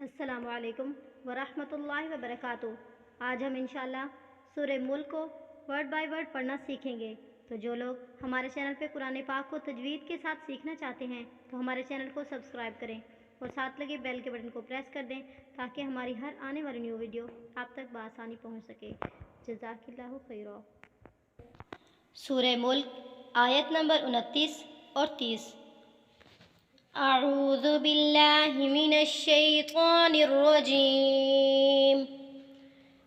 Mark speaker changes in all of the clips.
Speaker 1: अस्सलामु अलैकुम वरहमतुल्लाहि वबरकातुहू। आज हम इंशाअल्लाह सूरह मुल्क को वर्ड बाय वर्ड पढ़ना सीखेंगे। तो जो लोग हमारे चैनल पे कुरान पाक को तजवीद के साथ सीखना चाहते हैं तो हमारे चैनल को सब्सक्राइब करें और साथ लगे बेल के बटन को प्रेस कर दें ताकि हमारी हर आने वाली न्यू वीडियो आप तक बआसानी पहुँच सके। जज़ाकिल्लाहु खैरा। सूरह मुल्क आयत नंबर 29 और 30। अऊज़ु बिल्लाहि मिनश शैतानिर रजीम।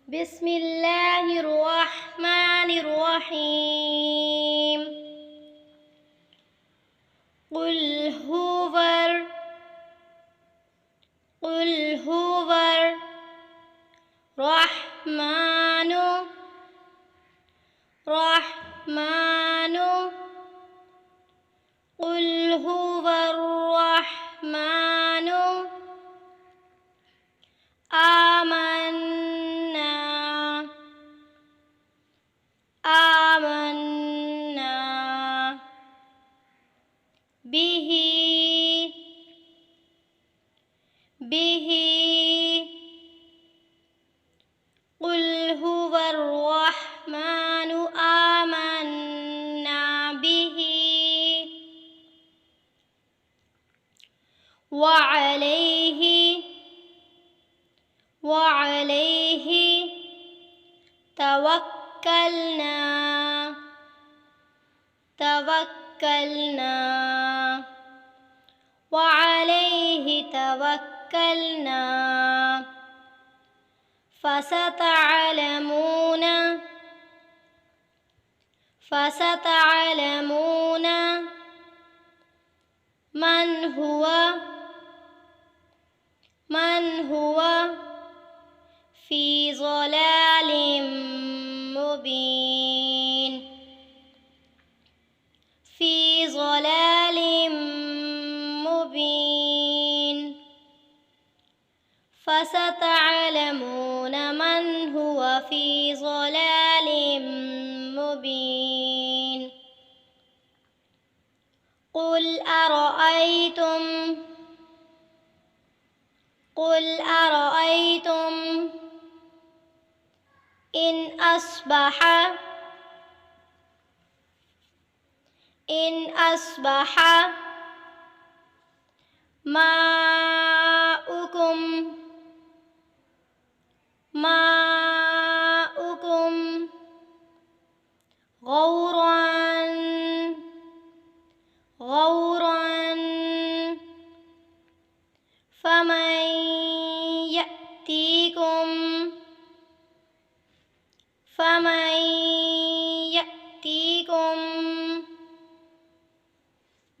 Speaker 1: बिस्मिल्लाहिर रहमानिर रहीम। कुल हुवर रहमानु कुल हुवर रहमानु आमन्ना बिही कुल हुवर रहमानु आमन्ना बिही वअलैहि तवक्कलना वअलैहि तवक्कलना फसतअलमून मन हुवा फी ज़लालिम मुबीन फसतअलमून मन हुवा फी ज़लालिम मुबीन। कुल अरअयतुम इन अस्बह माउकुम गौरन फमन यअतीकुम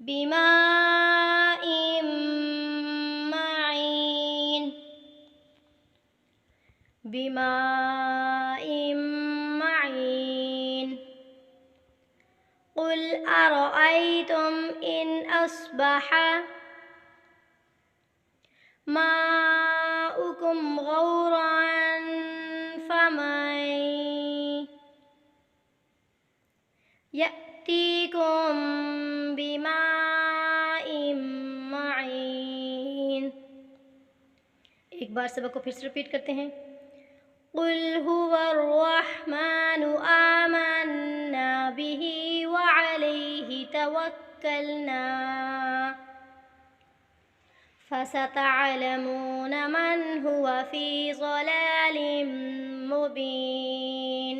Speaker 1: बिमाइन मईन। कुल अरअयतुम इन अस्बह माउकुम गौरन फमन यअतीकुम बिमाइन मईन। एक बार सबक को फिर से रिपीट करते हैं। कुल हुवर रहमानु आमन्ना बिही वअलैहि तवक्कलना फसतअलमून मन हुवा फी ज़लालिम मुबीन।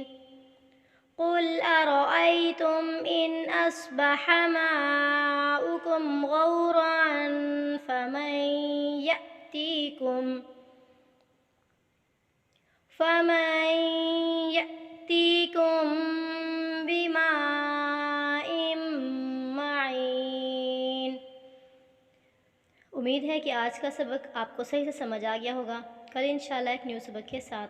Speaker 1: कुल अरअयतुम इन अस्बह माउकुम गौरन फमन यअतीकुम बिमाइन मईन। उम्मीद है कि आज का सबक आपको सही से समझ आ गया होगा। कल इंशाल्लाह एक न्यू सबक के साथ